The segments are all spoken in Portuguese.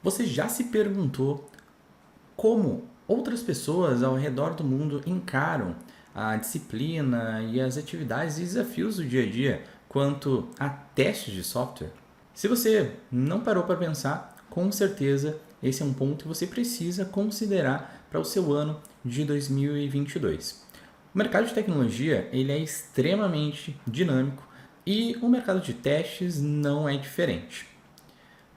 Você já se perguntou como outras pessoas ao redor do mundo encaram a disciplina e as atividades e desafios do dia a dia quanto a testes de software? Se você não parou para pensar, com certeza esse é um ponto que você precisa considerar para o seu ano de 2022. O mercado de tecnologia ele é extremamente dinâmico e o mercado de testes não é diferente.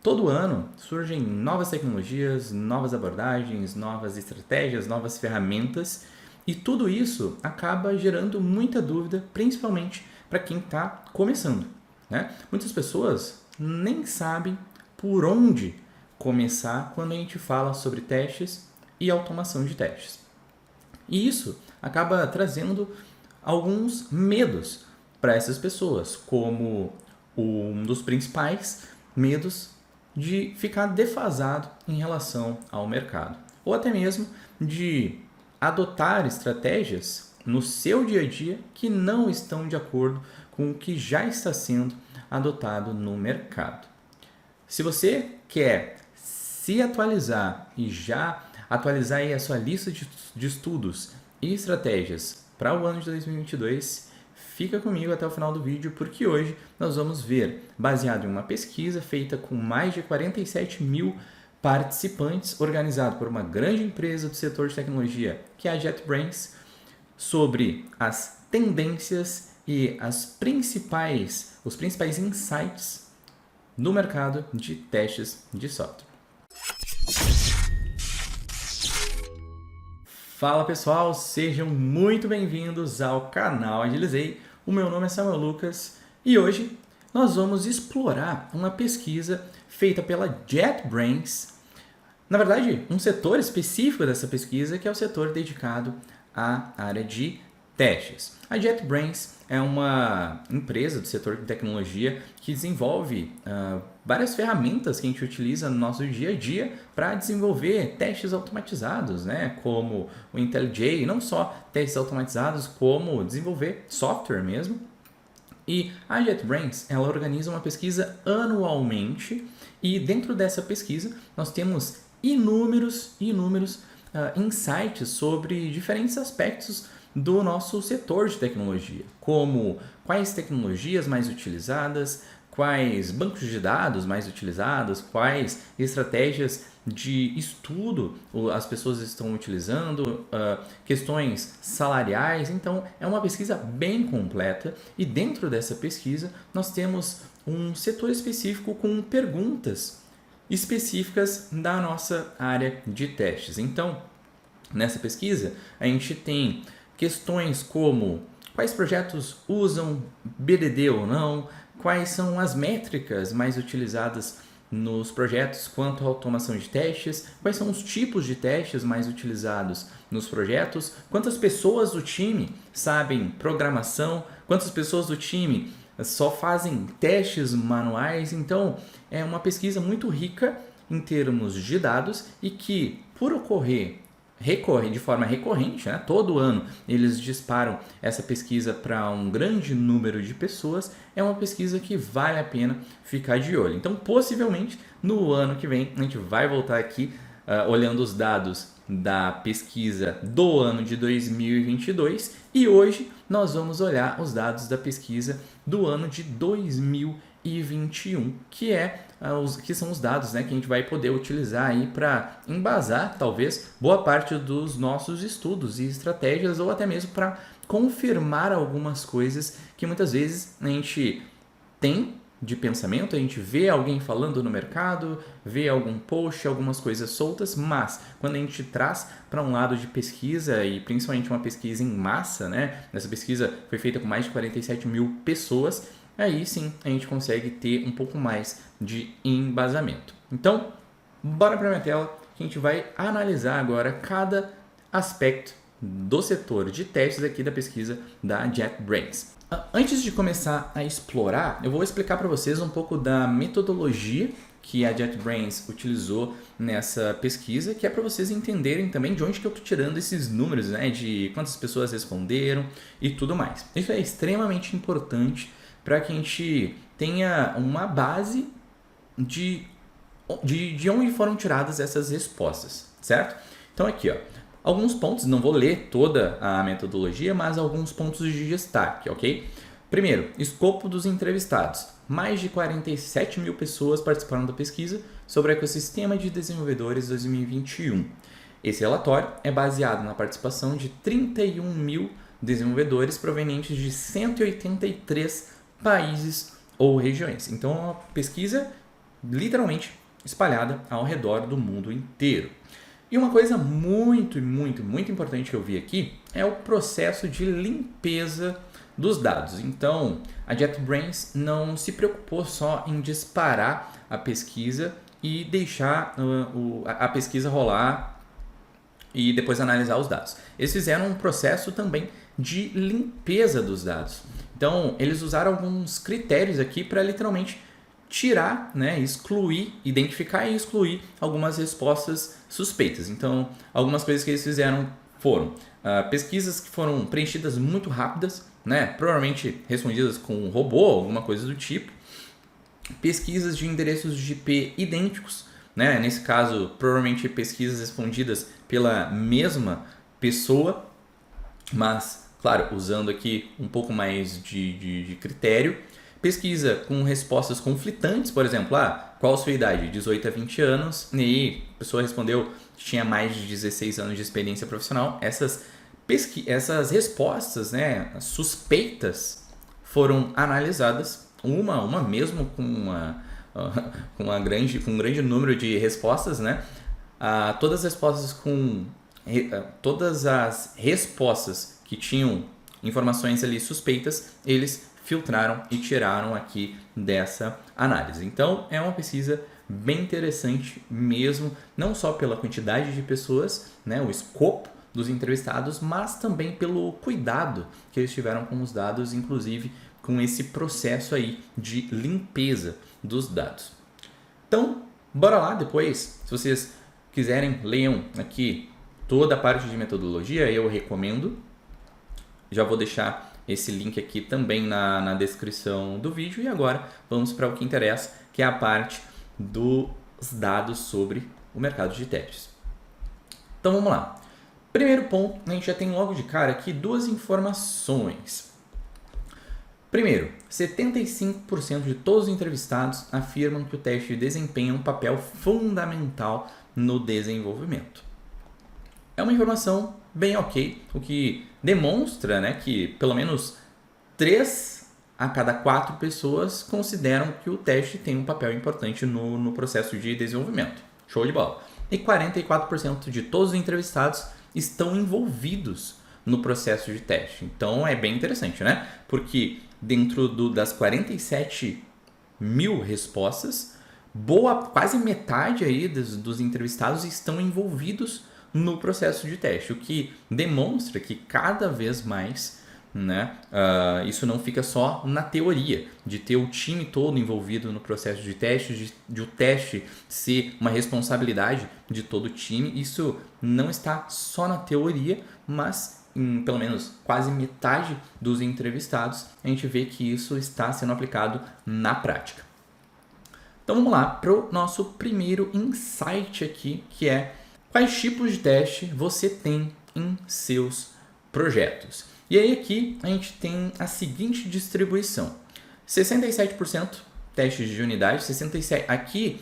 Todo ano surgem novas tecnologias, novas abordagens, novas estratégias, novas ferramentas e tudo isso acaba gerando muita dúvida, principalmente para quem está começando, né? Muitas pessoas nem sabem por onde começar quando a gente fala sobre testes e automação de testes. E isso acaba trazendo alguns medos para essas pessoas, como um dos principais medos de ficar defasado em relação ao mercado, ou até mesmo de adotar estratégias no seu dia a dia que não estão de acordo com o que já está sendo adotado no mercado. Se você quer se atualizar e já atualizar aí a sua lista de estudos e estratégias para o ano de 2022, fica comigo até o final do vídeo porque hoje nós vamos ver, baseado em uma pesquisa feita com mais de 47 mil participantes, organizado por uma grande empresa do setor de tecnologia, que é a JetBrains, sobre as tendências e os principais insights no mercado de testes de software. Fala pessoal, sejam muito bem-vindos ao canal Agilizei. O meu nome é Samuel Lucas e hoje nós vamos explorar uma pesquisa feita pela JetBrains. Na verdade, um setor específico dessa pesquisa que é o setor dedicado à área de testes. A JetBrains é uma empresa do setor de tecnologia que desenvolve várias ferramentas que a gente utiliza no nosso dia a dia para desenvolver testes automatizados, né? Como o IntelliJ, não só testes automatizados, como desenvolver software mesmo. E a JetBrains, ela organiza uma pesquisa anualmente e dentro dessa pesquisa nós temos inúmeros insights sobre diferentes aspectos do nosso setor de tecnologia, como quais tecnologias mais utilizadas, quais bancos de dados mais utilizados, quais estratégias de estudo as pessoas estão utilizando, questões salariais. Então, é uma pesquisa bem completa e dentro dessa pesquisa nós temos um setor específico com perguntas específicas da nossa área de testes. Então, nessa pesquisa, a gente tem questões como quais projetos usam BDD ou não, quais são as métricas mais utilizadas nos projetos quanto à automação de testes, quais são os tipos de testes mais utilizados nos projetos, quantas pessoas do time sabem programação, quantas pessoas do time só fazem testes manuais. Então, é uma pesquisa muito rica em termos de dados e que, por recorre de forma recorrente, né? Todo ano eles disparam essa pesquisa para um grande número de pessoas, é uma pesquisa que vale a pena ficar de olho. Então, possivelmente, no ano que vem, a gente vai voltar aqui olhando os dados da pesquisa do ano de 2022 e hoje nós vamos olhar os dados da pesquisa do ano de 2021, que são os dados, né, que a gente vai poder utilizar aí para embasar talvez boa parte dos nossos estudos e estratégias ou até mesmo para confirmar algumas coisas que muitas vezes a gente tem de pensamento, a gente vê alguém falando no mercado, vê algum post, algumas coisas soltas, mas quando a gente traz para um lado de pesquisa e principalmente uma pesquisa em massa, né? Essa pesquisa foi feita com mais de 47 mil pessoas, aí sim a gente consegue ter um pouco mais de embasamento. Então, bora para a minha tela que a gente vai analisar agora cada aspecto do setor de testes aqui da pesquisa da JetBrains. Antes de começar a explorar, eu vou explicar para vocês um pouco da metodologia que a JetBrains utilizou nessa pesquisa, que é para vocês entenderem também de onde que eu estou tirando esses números, né, de quantas pessoas responderam e tudo mais. Isso é extremamente importante para que a gente tenha uma base de de onde foram tiradas essas respostas, certo? Então aqui, ó, alguns pontos, não vou ler toda a metodologia, mas alguns pontos de destaque, ok? Primeiro, escopo dos entrevistados. Mais de 47 mil pessoas participaram da pesquisa sobre o ecossistema de desenvolvedores 2021. Esse relatório é baseado na participação de 31 mil desenvolvedores provenientes de 183 países ou regiões. Então, é uma pesquisa literalmente espalhada ao redor do mundo inteiro. E uma coisa muito importante que eu vi aqui é o processo de limpeza dos dados. Então, a JetBrains não se preocupou só em disparar a pesquisa e deixar a pesquisa rolar e depois analisar os dados. Eles fizeram um processo também de limpeza dos dados. Então, eles usaram alguns critérios aqui para literalmente tirar, né, excluir, identificar e excluir algumas respostas suspeitas. Então, algumas coisas que eles fizeram foram pesquisas que foram preenchidas muito rápidas, né, provavelmente respondidas com um robô, alguma coisa do tipo. Pesquisas de endereços de IP idênticos, né, nesse caso, provavelmente pesquisas respondidas pela mesma pessoa, mas, claro, usando aqui um pouco mais de critério. Pesquisa com respostas conflitantes, por exemplo, qual a sua idade? 18 a 20 anos, e aí a pessoa respondeu que tinha mais de 16 anos de experiência profissional. Essas respostas, né, suspeitas foram analisadas, uma mesmo com um grande número de respostas, né? Todas as respostas que tinham informações ali suspeitas, eles filtraram e tiraram aqui dessa análise. Então, é uma pesquisa bem interessante mesmo, não só pela quantidade de pessoas, né, o escopo dos entrevistados, mas também pelo cuidado que eles tiveram com os dados, inclusive com esse processo aí de limpeza dos dados. Então, bora lá depois, se vocês quiserem, leiam aqui toda a parte de metodologia, eu recomendo. Já vou deixar esse link aqui também na descrição do vídeo. E agora vamos para o que interessa, que é a parte dos dados sobre o mercado de testes. Então vamos lá. Primeiro ponto, a gente já tem logo de cara aqui duas informações. Primeiro, 75% de todos os entrevistados afirmam que o teste desempenha um papel fundamental no desenvolvimento. É uma informação bem ok, o que demonstra, né, que pelo menos 3 a cada 4 pessoas consideram que o teste tem um papel importante no processo de desenvolvimento. Show de bola! E 44% de todos os entrevistados estão envolvidos no processo de teste. Então é bem interessante, né? Porque dentro das 47 mil respostas, quase metade aí dos entrevistados estão envolvidos no processo de teste, o que demonstra que cada vez mais, né, isso não fica só na teoria, de ter o time todo envolvido no processo de teste, de o teste ser uma responsabilidade de todo o time. Isso não está só na teoria, mas em pelo menos quase metade dos entrevistados a gente vê que isso está sendo aplicado na prática. Então vamos lá para o nosso primeiro insight aqui, que é: quais tipos de teste você tem em seus projetos? E aí aqui a gente tem a seguinte distribuição: 67% testes de unidade, 67%. Aqui,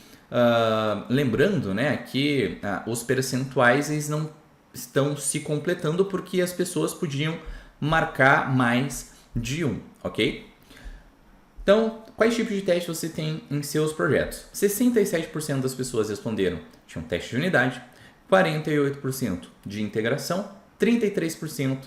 lembrando, né, que os percentuais eles não estão se completando porque as pessoas podiam marcar mais de um, ok? Então, quais tipos de teste você tem em seus projetos? 67% das pessoas responderam que tinham teste de unidade, 48% de integração, 33%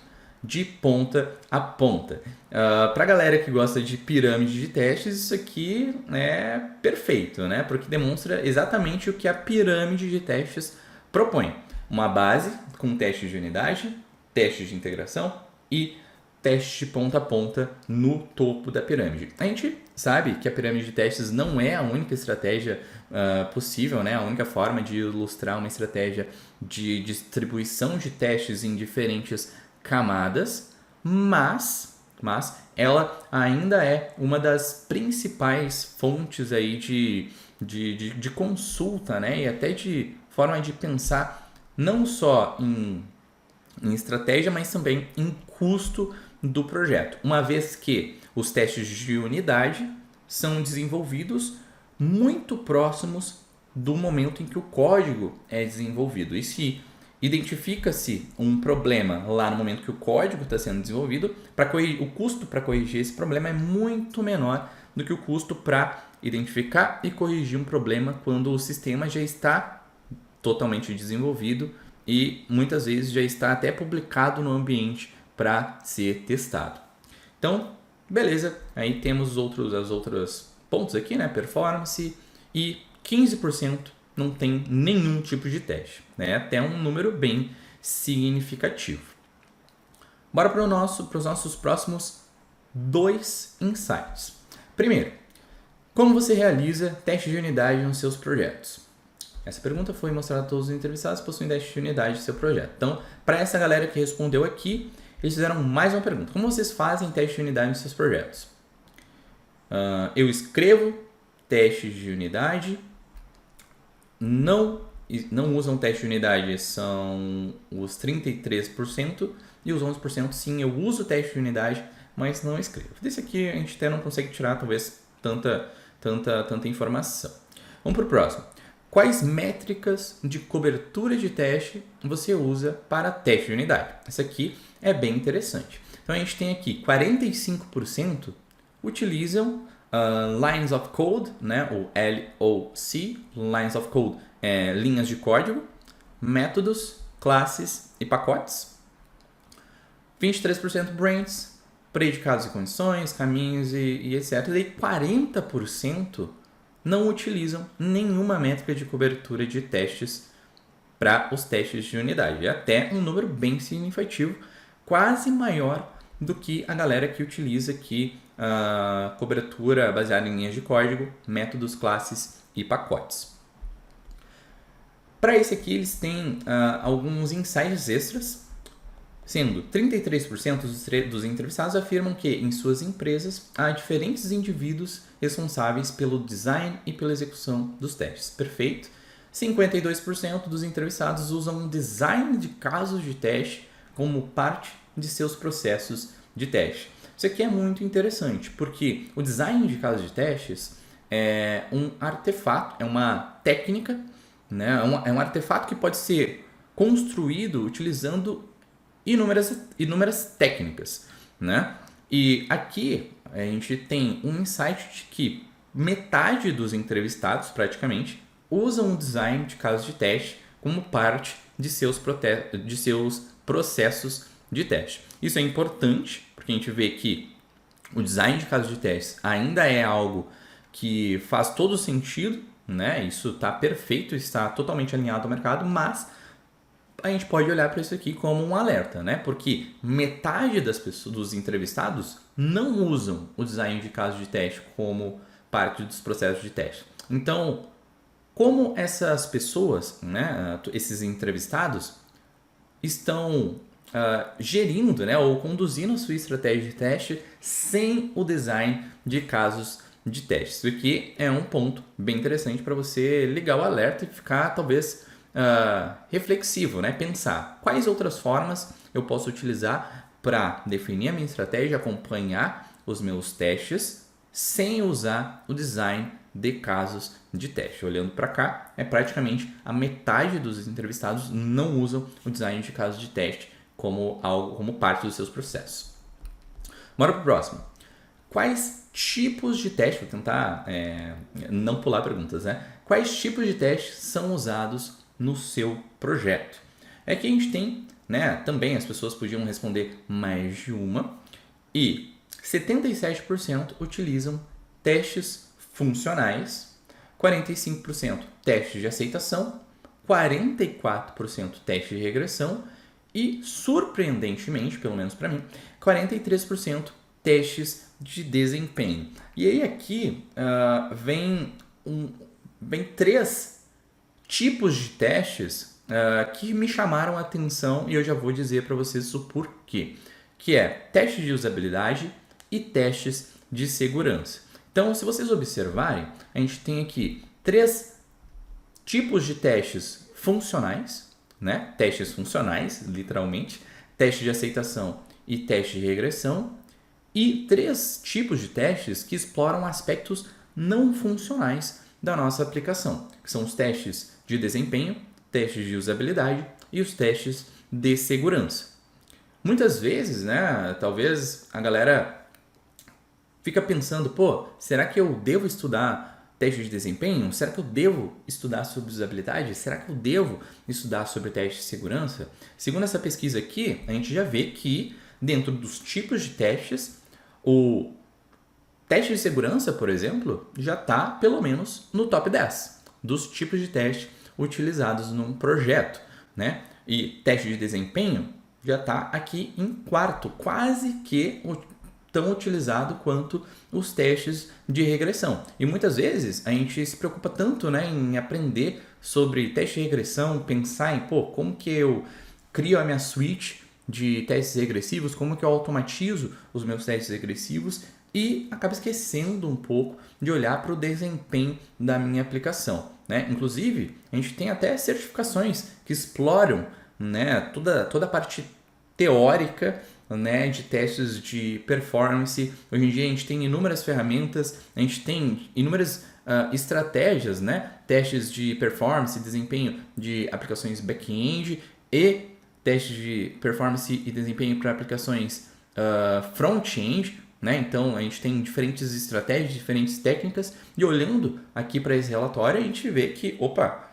de ponta a ponta. Para a galera que gosta de pirâmide de testes, isso aqui é perfeito, né? Porque demonstra exatamente o que a pirâmide de testes propõe. Uma base com teste de unidade, teste de integração e teste de ponta a ponta no topo da pirâmide. A gente sabe que a pirâmide de testes não é a única estratégia possível, né? A única forma de ilustrar uma estratégia de distribuição de testes em diferentes camadas, mas ela ainda é uma das principais fontes aí de consulta, né? E até de forma de pensar não só em estratégia, mas também em custo do projeto, uma vez que os testes de unidade são desenvolvidos muito próximos do momento em que o código é desenvolvido. E se identifica-se um problema lá no momento que o código está sendo desenvolvido, o custo para corrigir esse problema é muito menor do que o custo para identificar e corrigir um problema quando o sistema já está totalmente desenvolvido e muitas vezes já está até publicado no ambiente para ser testado. Então, beleza, aí temos os outros pontos aqui, né? Performance, e 15% não tem nenhum tipo de teste, né? Até um número bem significativo. Bora para os nossos próximos 2 insights. Primeiro, como você realiza teste de unidade nos seus projetos? Essa pergunta foi mostrada a todos os entrevistados que possuem teste de unidade do seu projeto. Então, para essa galera que respondeu aqui, eles fizeram mais uma pergunta. Como vocês fazem teste de unidade nos seus projetos? Eu escrevo testes de unidade. Não usam teste de unidade são os 33%. E os 11% sim, eu uso teste de unidade, mas não escrevo. Desse aqui a gente até não consegue tirar talvez tanta informação. Vamos para o próximo. Quais métricas de cobertura de teste você usa para teste de unidade? Essa aqui é bem interessante. Então a gente tem aqui 45% utilizam Lines of Code, né, ou LOC, Lines of Code, linhas de código, métodos, classes e pacotes. 23% Brains, predicados e condições, caminhos e etc. E 40% não utilizam nenhuma métrica de cobertura de testes para os testes de unidade. É até um número bem significativo, quase maior do que a galera que utiliza aqui a cobertura baseada em linhas de código, métodos, classes e pacotes. Para esse aqui, eles têm alguns insights extras, sendo 33% dos entrevistados afirmam que em suas empresas há diferentes indivíduos responsáveis pelo design e pela execução dos testes. Perfeito. 52% dos entrevistados usam um design de casos de teste como parte de seus processos de teste. Isso aqui é muito interessante, porque o design de casos de testes é um artefato, é uma técnica, né? É um artefato que pode ser construído utilizando inúmeras técnicas, né? E aqui a gente tem um insight de que metade dos entrevistados, praticamente, usam o design de casos de teste como parte de seus processos de teste. Isso é importante, porque a gente vê que o design de casos de teste ainda é algo que faz todo sentido, né? Isso está perfeito, está totalmente alinhado ao mercado, mas a gente pode olhar para isso aqui como um alerta, né? Porque metade dos entrevistados não usam o design de caso de teste como parte dos processos de teste. Então, como essas pessoas, né, esses entrevistados, estão gerindo, né, ou conduzindo a sua estratégia de teste sem o design de casos de teste? Isso aqui é um ponto bem interessante para você ligar o alerta e ficar, talvez, reflexivo, né? Pensar quais outras formas eu posso utilizar para definir a minha estratégia, acompanhar os meus testes sem usar o design de casos de teste. Olhando para cá, é praticamente a metade dos entrevistados não usam o design de casos de teste como parte dos seus processos. Bora para o próximo. Quais tipos de teste, vou tentar não pular perguntas, né? Quais tipos de testes são usados no seu projeto? É que a gente tem, né, também as pessoas podiam responder mais de uma, e 77% utilizam testes funcionais, 45% testes de aceitação, 44% testes de regressão e, surpreendentemente, pelo menos para mim, 43% testes de desempenho. E aí aqui vem 3 tipos de testes que me chamaram a atenção e eu já vou dizer para vocês o porquê. Que é teste de usabilidade e testes de segurança. Então, se vocês observarem, a gente tem aqui 3 tipos de testes funcionais, né? Testes funcionais, literalmente, teste de aceitação e teste de regressão, e 3 tipos de testes que exploram aspectos não funcionais da nossa aplicação, que são os testes de desempenho, testes de usabilidade e os testes de segurança. Muitas vezes, né, talvez a galera fica pensando, pô, será que eu devo estudar teste de desempenho? Será que eu devo estudar sobre usabilidade? Será que eu devo estudar sobre teste de segurança? Segundo essa pesquisa aqui, a gente já vê que dentro dos tipos de testes, o teste de segurança, por exemplo, já está pelo menos no top 10 dos tipos de teste utilizados num projeto, né? E teste de desempenho já está aqui em quarto, quase que tão utilizado quanto os testes de regressão. E muitas vezes a gente se preocupa tanto, né, em aprender sobre teste de regressão, pensar em, pô, como que eu crio a minha suite de testes regressivos, como que eu automatizo os meus testes regressivos e acaba esquecendo um pouco de olhar para o desempenho da minha aplicação, né? Inclusive, a gente tem até certificações que exploram, né, toda a parte teórica, né, de testes de performance. Hoje em dia a gente tem inúmeras ferramentas, a gente tem inúmeras estratégias, né, testes de performance e desempenho de aplicações back-end e testes de performance e desempenho para aplicações front-end, né? Então a gente tem diferentes estratégias, diferentes técnicas, e olhando aqui para esse relatório a gente vê que, opa,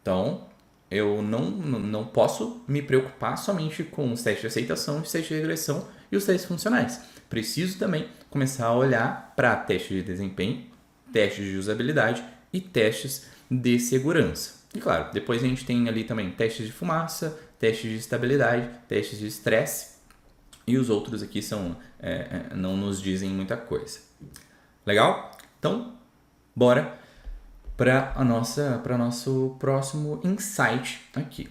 então eu não posso me preocupar somente com os testes de aceitação, os testes de regressão e os testes funcionais. Preciso também começar a olhar para testes de desempenho, testes de usabilidade e testes de segurança. E claro, depois a gente tem ali também testes de fumaça, testes de estabilidade, testes de estresse, e os outros aqui não nos dizem muita coisa. Legal? Então, bora para nosso próximo insight aqui.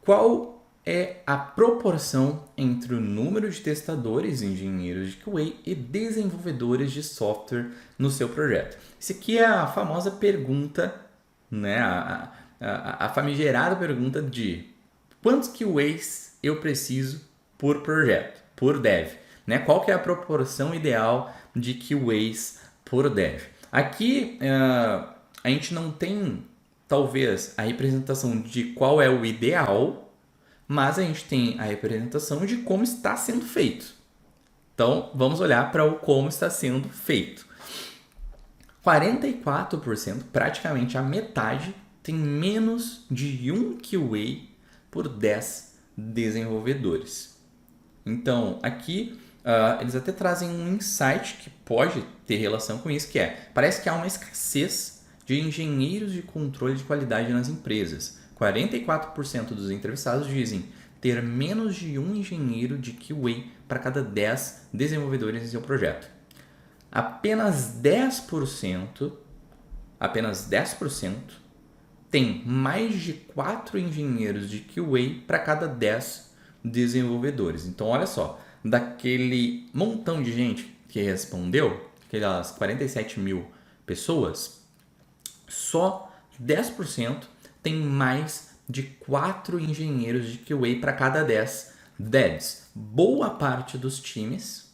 Qual é a proporção entre o número de testadores, engenheiros de QA e desenvolvedores de software no seu projeto? Isso aqui é a famosa pergunta, né? A famigerada pergunta de quantos QAs eu preciso por projeto, por dev, né? Qual que é a proporção ideal de QAs por dev? Aqui a gente não tem, talvez, a representação de qual é o ideal, mas a gente tem a representação de como está sendo feito. Então, vamos olhar para o como está sendo feito. 44%, praticamente a metade, tem menos de um QA por 10 desenvolvedores. Então, aqui eles até trazem um insight que pode ter relação com isso, que parece que há uma escassez de engenheiros de controle de qualidade nas empresas. 44% dos entrevistados dizem ter menos de um engenheiro de QA para cada 10 desenvolvedores em seu projeto. Apenas 10% tem mais de 4 engenheiros de QA para cada 10 desenvolvedores. Então, olha só, daquele montão de gente que respondeu, aquelas 47 mil pessoas, só 10% tem mais de 4 engenheiros de QA para cada 10 devs. Boa parte dos times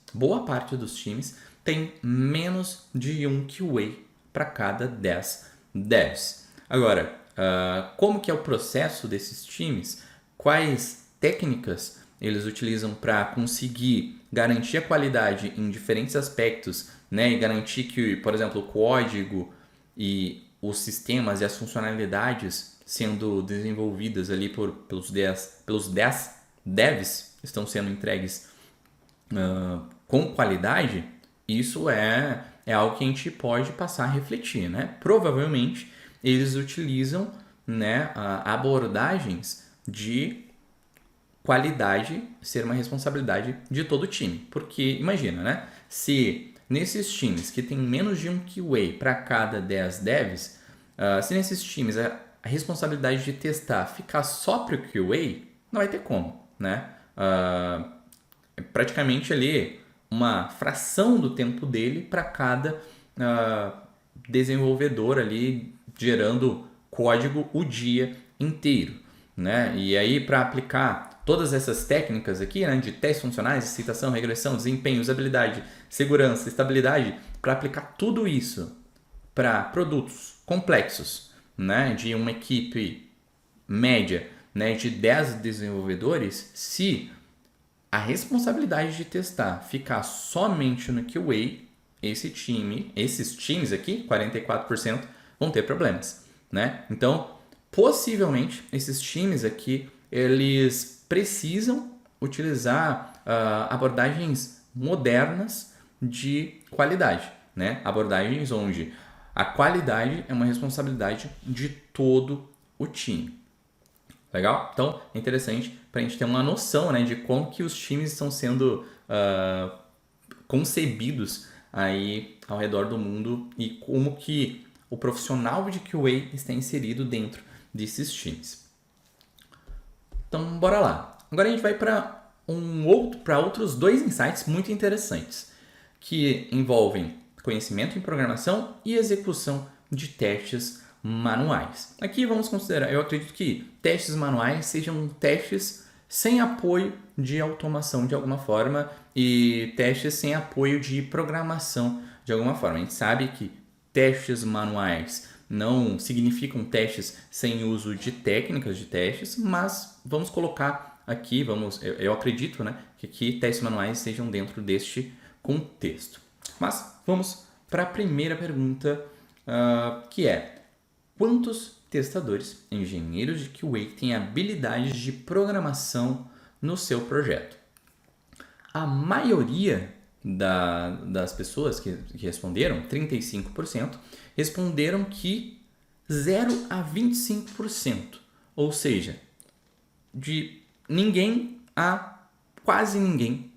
tem menos de um QA para cada 10 devs. Agora, como que é o processo desses times? Quais técnicas eles utilizam para conseguir garantir a qualidade em diferentes aspectos, né? E garantir que, por exemplo, o código e os sistemas e as funcionalidades sendo desenvolvidas ali pelos 10 devs estão sendo entregues com qualidade. Isso é algo que a gente pode passar a refletir, né? Provavelmente eles utilizam, né, abordagens de qualidade ser uma responsabilidade de todo o time. Porque imagina, né? Se nesses times que tem menos de um QA para cada 10 devs, se nesses times a responsabilidade de testar ficar só para o QA, não vai ter como, né? É praticamente ali uma fração do tempo dele para cada desenvolvedor ali gerando código o dia inteiro, né? E aí, para aplicar todas essas técnicas aqui, né, de testes funcionais, excitação, regressão, desempenho, usabilidade, segurança, estabilidade, para aplicar tudo isso para produtos complexos, né, de uma equipe média, né, de 10 desenvolvedores, se a responsabilidade de testar ficar somente no QA, esses times aqui, 44%, vão ter problemas, né? Então, possivelmente, esses times aqui, eles precisam utilizar abordagens modernas de qualidade, né? Abordagens onde a qualidade é uma responsabilidade de todo o time. Legal? Então, é interessante para a gente ter uma noção, né, de como que os times estão sendo concebidos aí ao redor do mundo e como que o profissional de QA está inserido dentro desses times. Então, bora lá. Agora a gente vai para outros dois insights muito interessantes, que envolvem conhecimento em programação e execução de testes manuais. Aqui vamos considerar, eu acredito que testes manuais sejam testes sem apoio de automação de alguma forma e testes sem apoio de programação de alguma forma. A gente sabe que testes manuais não significam testes sem uso de técnicas de testes, mas vamos colocar aqui, eu acredito, né, que aqui testes manuais estejam dentro deste contexto. Mas vamos para a primeira pergunta, que é: quantos testadores, engenheiros de QA têm habilidades de programação no seu projeto? A maioria das pessoas que responderam, 35%, responderam que 0 a 25%. Ou seja, de ninguém a quase ninguém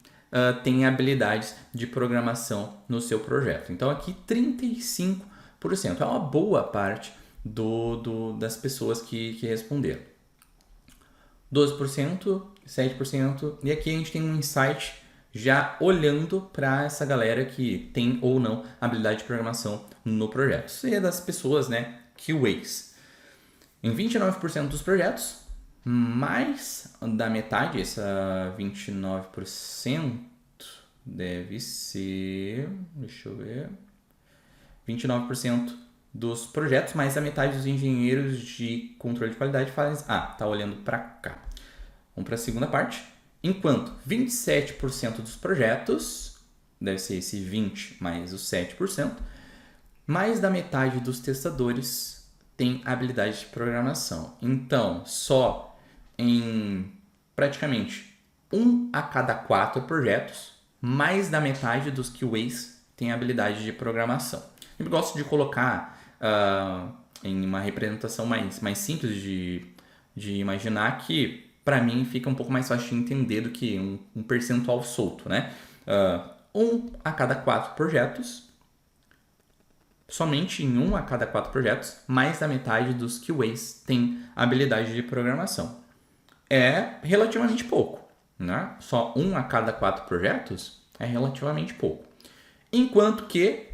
tem habilidades de programação no seu projeto. Então aqui 35% é uma boa parte das pessoas que responderam. 12%, 7%, e aqui a gente tem um insight já olhando para essa galera que tem ou não habilidade de programação no projeto. Isso é das pessoas, né, QAs. Em 29% dos projetos, mais da metade, essa 29% deve ser, deixa eu ver, 29% dos projetos, mais da metade dos engenheiros de controle de qualidade fazem, tá olhando para cá. Vamos para a segunda parte. Enquanto 27% dos projetos, deve ser esse 20 mais os 7%, mais da metade dos testadores tem habilidade de programação. Então, só em praticamente 1 a cada 4 projetos, mais da metade dos QAs tem habilidade de programação. Eu gosto de colocar em uma representação mais simples de imaginar, que para mim fica um pouco mais fácil de entender do que um percentual solto, né? 1 a cada 4 projetos, somente em 1 a cada 4 projetos, mais da metade dos QAs tem habilidade de programação. É relativamente pouco, né? Só 1 a cada 4 projetos é relativamente pouco. Enquanto que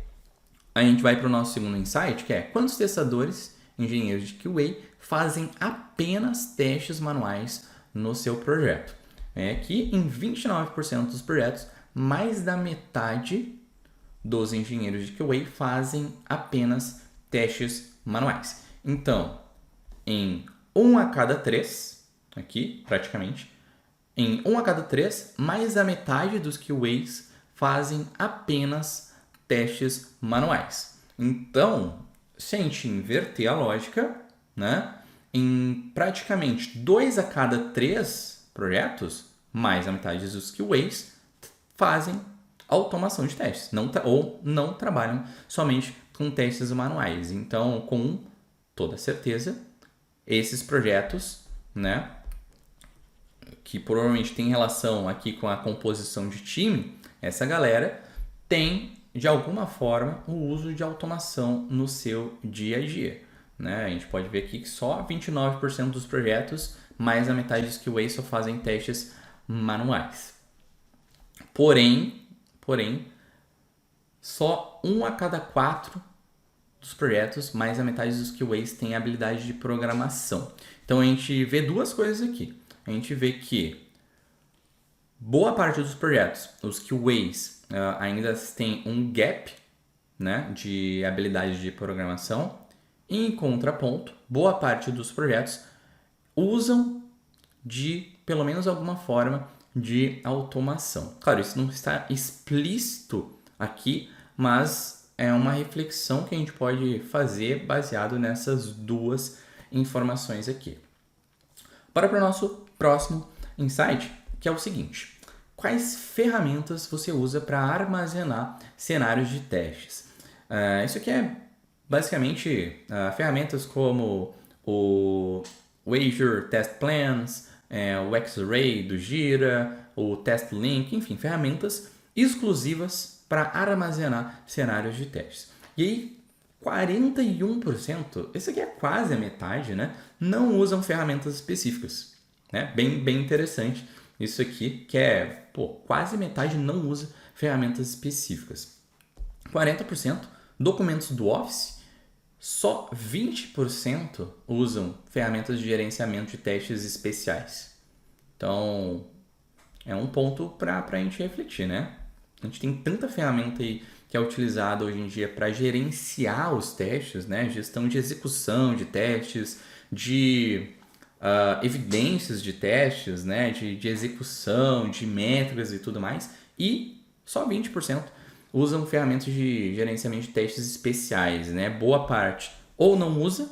a gente vai para o nosso segundo insight, que é: quantos testadores, engenheiros de QA, fazem apenas testes manuais no seu projeto? É que em 29% dos projetos, mais da metade dos engenheiros de QA fazem apenas testes manuais. Então, em 1 a cada 3, aqui praticamente, em 1 a cada 3, mais da metade dos QAs fazem apenas testes manuais. Então, se a gente inverter a lógica, né, em praticamente 2 a cada 3 projetos, mais da metade dos QAs fazem automação de testes, ou não trabalham somente com testes manuais. Então, com toda certeza, esses projetos, né, que provavelmente tem relação aqui com a composição de time, essa galera tem, de alguma forma, o uso de automação no seu dia a dia, né? A gente pode ver aqui que só 29% dos projetos, mais da metade dos QA, só fazem testes manuais. Porém, só 1 a cada 4 dos projetos, mais a metade dos QAs tem habilidade de programação. Então a gente vê duas coisas aqui. A gente vê que boa parte dos projetos, os QAs, ainda tem um gap, né, de habilidade de programação. E, em contraponto, boa parte dos projetos usam de, pelo menos alguma forma, de automação. Claro, isso não está explícito aqui, mas é uma reflexão que a gente pode fazer baseado nessas duas informações aqui. Para o nosso próximo insight, que é o seguinte: quais ferramentas você usa para armazenar cenários de testes? Isso aqui é basicamente ferramentas como o Azure Test Plans, o Xray do Jira, o TestLink, enfim, ferramentas exclusivas para armazenar cenários de testes. E aí, 41%, esse aqui é quase a metade, né, não usam ferramentas específicas. Né? Bem interessante isso aqui, que é, quase metade não usa ferramentas específicas. 40% documentos do Office, só 20% usam ferramentas de gerenciamento de testes especiais. Então, é um ponto para a gente refletir, né? A gente tem tanta ferramenta aí que é utilizada hoje em dia para gerenciar os testes, né? Gestão de execução de testes, de evidências de testes, né? De execução, de métricas e tudo mais. E só 20% usam ferramentas de gerenciamento de testes especiais, né? Boa parte ou não usa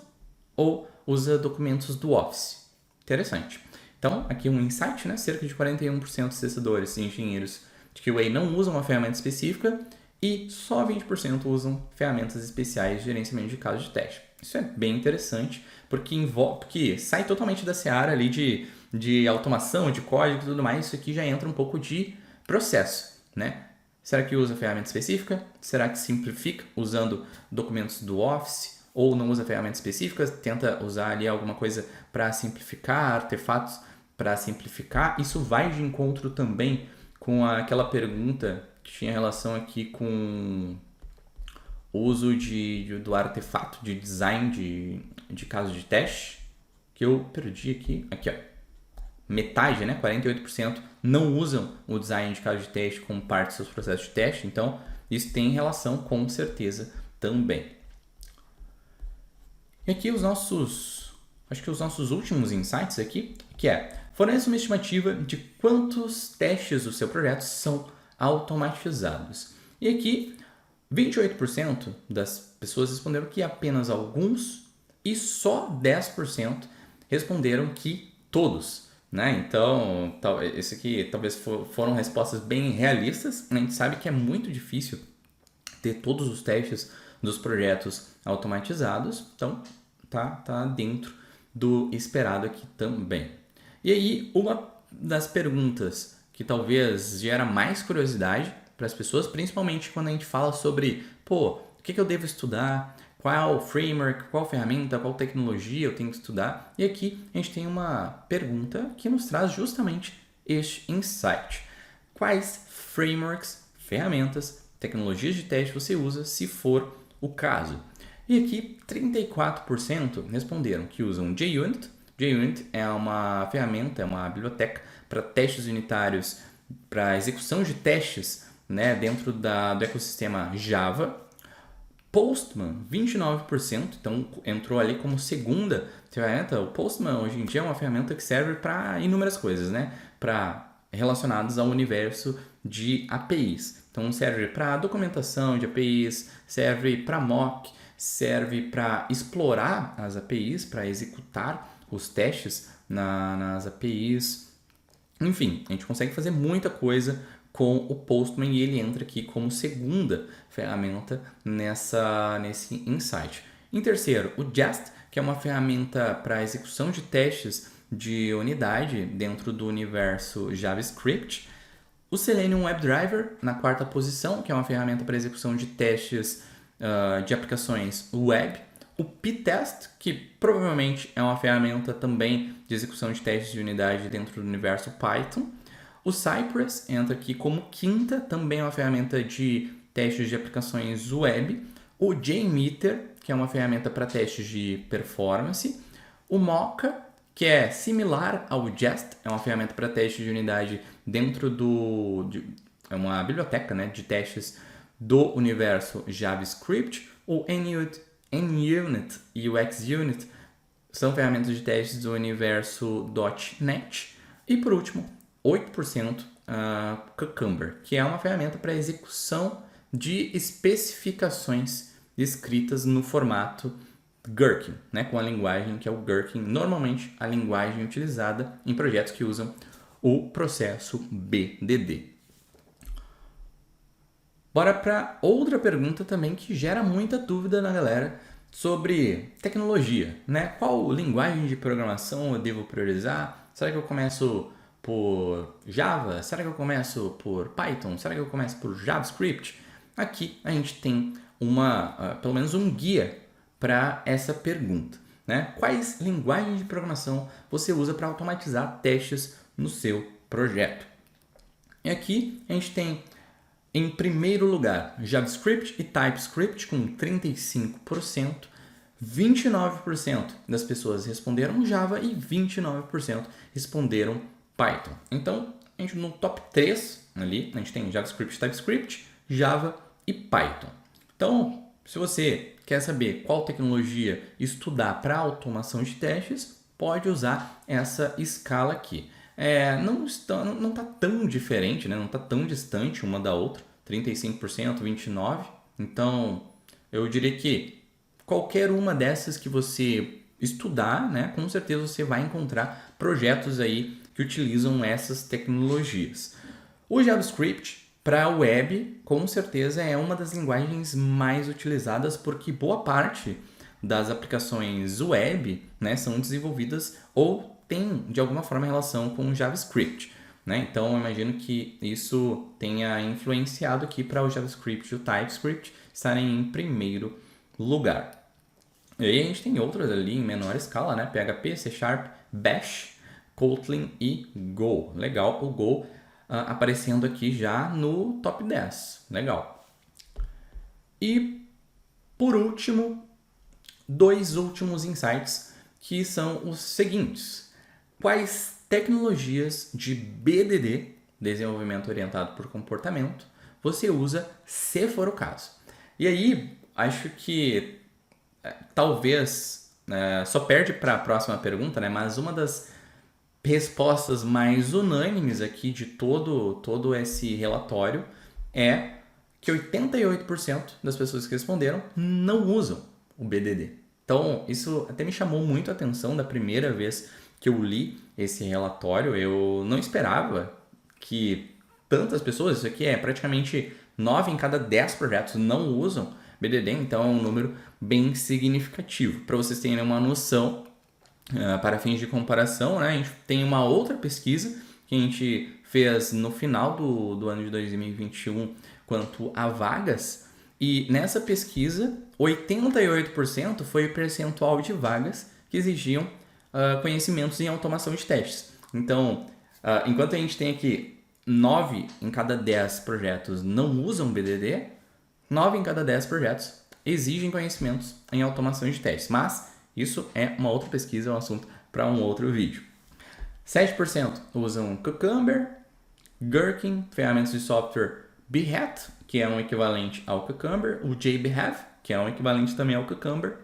ou usa documentos do Office. Interessante. Então, aqui um insight, né? Cerca de 41% dos testadores e engenheiros de QA não usam uma ferramenta específica e só 20% usam ferramentas especiais de gerenciamento de casos de teste. Isso é bem interessante, porque sai totalmente da seara ali de automação, de código e tudo mais. Isso aqui já entra um pouco de processo, né? Será que usa ferramenta específica? Será que simplifica usando documentos do Office? Ou não usa ferramentas específicas? Tenta usar ali alguma coisa para simplificar, artefatos para simplificar? Isso vai de encontro também com aquela pergunta que tinha relação aqui com o uso do artefato de design de casos de teste, que eu perdi aqui. Aqui, ó. Metade, né, 48%, não usam o design de caso de teste como parte dos seus processos de teste. Então, isso tem relação com certeza também. E aqui os nossos últimos insights aqui, que fornece uma estimativa de quantos testes do seu projeto são automatizados. E aqui, 28% das pessoas responderam que apenas alguns e só 10% responderam que todos. Né? Então, esse aqui talvez foram respostas bem realistas. A gente sabe que é muito difícil ter todos os testes dos projetos automatizados. Então, tá dentro do esperado aqui também. E aí, uma das perguntas que talvez gera mais curiosidade para as pessoas, principalmente quando a gente fala sobre, o que eu devo estudar, qual framework, qual ferramenta, qual tecnologia eu tenho que estudar. E aqui a gente tem uma pergunta que nos traz justamente este insight. Quais frameworks, ferramentas, tecnologias de teste você usa, se for o caso? E aqui 34% responderam que usam JUnit. JUnit é uma ferramenta, é uma biblioteca para testes unitários, para execução de testes, né, dentro do ecossistema Java. Postman, 29%, então entrou ali como segunda ferramenta. O Postman hoje em dia é uma ferramenta que serve para inúmeras coisas, né? Relacionadas ao universo de APIs. Então serve para documentação de APIs, serve para mock, serve para explorar as APIs, para executar os testes nas APIs. Enfim, a gente consegue fazer muita coisa com o Postman e ele entra aqui como segunda ferramenta nesse insight. Em terceiro, o Jest, que é uma ferramenta para execução de testes de unidade dentro do universo JavaScript. O Selenium WebDriver, na quarta posição, que é uma ferramenta para execução de testes de aplicações web. O Pytest, que provavelmente é uma ferramenta também de execução de testes de unidade dentro do universo Python. O Cypress entra aqui como quinta, também é uma ferramenta de testes de aplicações web. O JMeter, que é uma ferramenta para testes de performance. O Mocha, que é similar ao Jest, é uma ferramenta para teste de unidade dentro é uma biblioteca, né, de testes do universo JavaScript. O NUnit e o XUnit são ferramentas de testes do universo .NET. E por último, 8% Cucumber, que é uma ferramenta para execução de especificações escritas no formato Gherkin, né, com a linguagem que é o Gherkin, normalmente a linguagem utilizada em projetos que usam o processo BDD. Bora para outra pergunta também que gera muita dúvida na galera sobre tecnologia, né? Qual linguagem de programação eu devo priorizar? Será que eu começo por Java? Será que eu começo por Python? Será que eu começo por JavaScript? Aqui a gente tem pelo menos um guia para essa pergunta, né? Quais linguagens de programação você usa para automatizar testes no seu projeto? E aqui a gente tem, em primeiro lugar, JavaScript e TypeScript com 35%, 29% das pessoas responderam Java e 29% responderam Python. Então, a gente no top 3 ali, a gente tem JavaScript, TypeScript, Java e Python. Então, se você quer saber qual tecnologia estudar para automação de testes, pode usar essa escala aqui. Não está tão diferente, né? Não está tão distante uma da outra, 35%, 29%. Então, eu diria que qualquer uma dessas que você estudar, né, com certeza você vai encontrar projetos aí que utilizam essas tecnologias. O JavaScript para web, com certeza é uma das linguagens mais utilizadas, porque boa parte das aplicações web, né, são desenvolvidas ou têm de alguma forma relação com o JavaScript, né? Então eu imagino que isso tenha influenciado aqui para o JavaScript e o TypeScript estarem em primeiro lugar. E aí a gente tem outras ali em menor escala, né? PHP, C#, Bash, Kotlin e Go. Legal, o Go aparecendo aqui já no top 10. Legal. E por último, 2 últimos insights que são os seguintes. Quais tecnologias de BDD, desenvolvimento orientado por comportamento, você usa se for o caso? E aí, acho que talvez só perde para a próxima pergunta, né? Mas uma das respostas mais unânimes aqui de todo esse relatório é que 88% das pessoas que responderam não usam o BDD. Então, isso até me chamou muito a atenção da primeira vez que eu li esse relatório. Eu não esperava que tantas pessoas, isso aqui é praticamente 9 em cada 10 projetos não usam BDD, então é um número bem significativo. Para vocês terem uma noção, para fins de comparação, né, a gente tem uma outra pesquisa que a gente fez no final do ano de 2021 quanto a vagas, e nessa pesquisa 88% foi o percentual de vagas que exigiam conhecimentos em automação de testes. Então, enquanto a gente tem aqui 9 em cada 10 projetos não usam BDD, 9 em cada 10 projetos exigem conhecimentos em automação de testes. Mas isso é uma outra pesquisa, é um assunto para um outro vídeo. 7% usam Cucumber, Gherkin, ferramentas de software Behat, que é um equivalente ao Cucumber, o JBehave, que é um equivalente também ao Cucumber,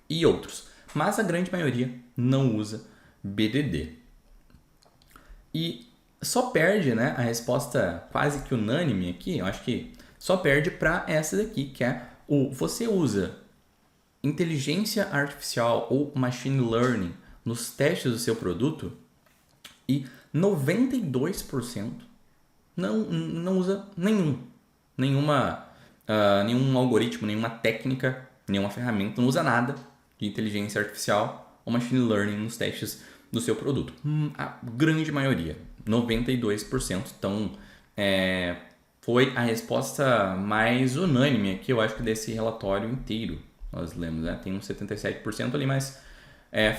e outros. Mas a grande maioria não usa BDD. E só perde, né, a resposta quase que unânime aqui, eu acho que só perde para essa daqui, que é você usa inteligência artificial ou machine learning nos testes do seu produto, e 92% não usa nenhum algoritmo, nenhuma técnica, nenhuma ferramenta, não usa nada de inteligência artificial ou machine learning nos testes do seu produto. A grande maioria, 92%. Então, foi a resposta mais unânime aqui, eu acho que desse relatório inteiro. Nós lemos, né? Tem uns 77% ali, mas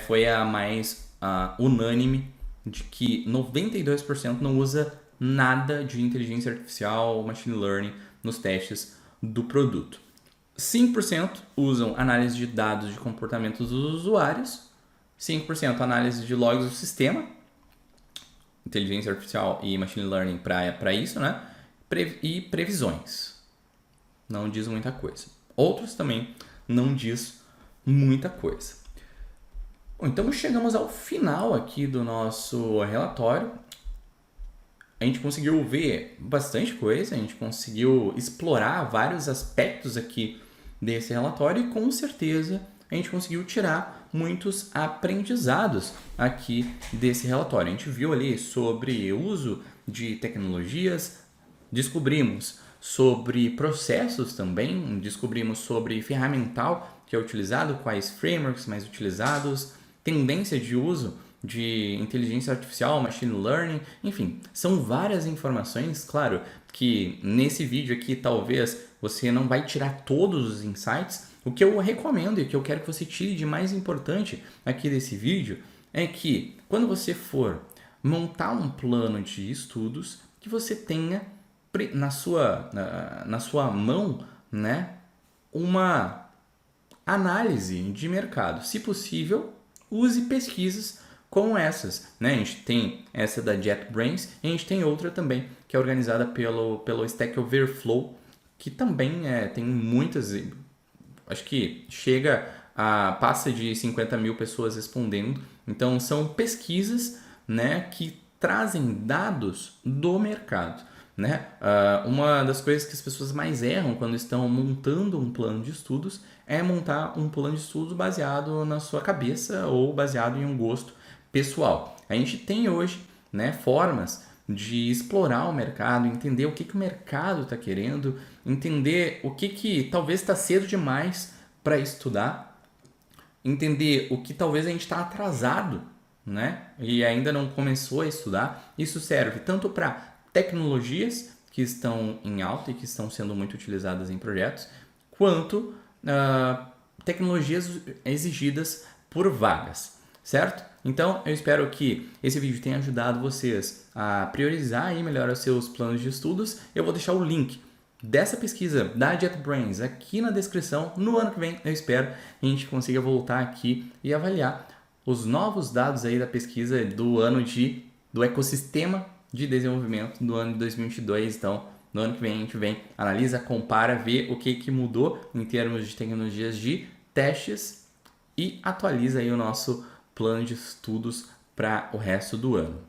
foi a mais unânime, de que 92% não usa nada de inteligência artificial ou machine learning nos testes do produto. 5% usam análise de dados de comportamento dos usuários, 5% análise de logs do sistema, inteligência artificial e machine learning para isso, né? E previsões. Não diz muita coisa. Outros também não diz muita coisa. Bom, então chegamos ao final aqui do nosso relatório. A gente conseguiu ver bastante coisa, a gente conseguiu explorar vários aspectos aqui desse relatório e com certeza a gente conseguiu tirar muitos aprendizados aqui desse relatório. A gente viu ali sobre o uso de tecnologias, descobrimos sobre processos também, descobrimos sobre ferramental que é utilizado, quais frameworks mais utilizados, tendência de uso de inteligência artificial, machine learning, enfim, são várias informações. Claro que nesse vídeo aqui talvez você não vai tirar todos os insights. O que eu recomendo e o que eu quero que você tire de mais importante aqui desse vídeo é que quando você for montar um plano de estudos, que você tenha na sua mão, né, uma análise de mercado. Se possível, use pesquisas como essas, né? A gente tem essa da JetBrains e a gente tem outra também que é organizada pelo Stack Overflow, que também tem muitas, acho que passa de 50 mil pessoas respondendo. Então são pesquisas, né, que trazem dados do mercado, né? Uma das coisas que as pessoas mais erram quando estão montando um plano de estudos é montar um plano de estudos baseado na sua cabeça ou baseado em um gosto pessoal. A gente tem hoje, né, formas de explorar o mercado, entender o que o mercado está querendo, entender o que talvez está cedo demais para estudar, entender o que talvez a gente está atrasado, né, e ainda não começou a estudar. Isso serve tanto para tecnologias que estão em alta e que estão sendo muito utilizadas em projetos, quanto tecnologias exigidas por vagas, certo? Então, eu espero que esse vídeo tenha ajudado vocês a priorizar e melhorar os seus planos de estudos. Eu vou deixar o link dessa pesquisa da JetBrains aqui na descrição. No ano que vem, eu espero que a gente consiga voltar aqui e avaliar os novos dados aí da pesquisa do ecossistema de desenvolvimento do ano de 2022. Então, no ano que vem a gente vem, analisa, compara, vê o que mudou em termos de tecnologias de testes e atualiza aí o nosso plano de estudos para o resto do ano.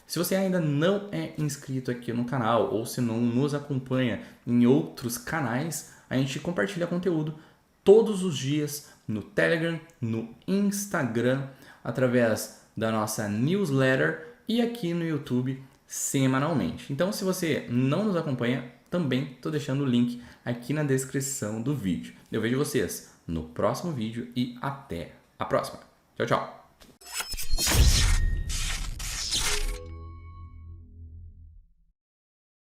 Se você ainda não é inscrito aqui no canal ou se não nos acompanha em outros canais, a gente compartilha conteúdo todos os dias no Telegram, no Instagram, através da nossa newsletter e aqui no YouTube semanalmente. Então, se você não nos acompanha, também estou deixando o link aqui na descrição do vídeo. Eu vejo vocês no próximo vídeo e até a próxima. Tchau, tchau!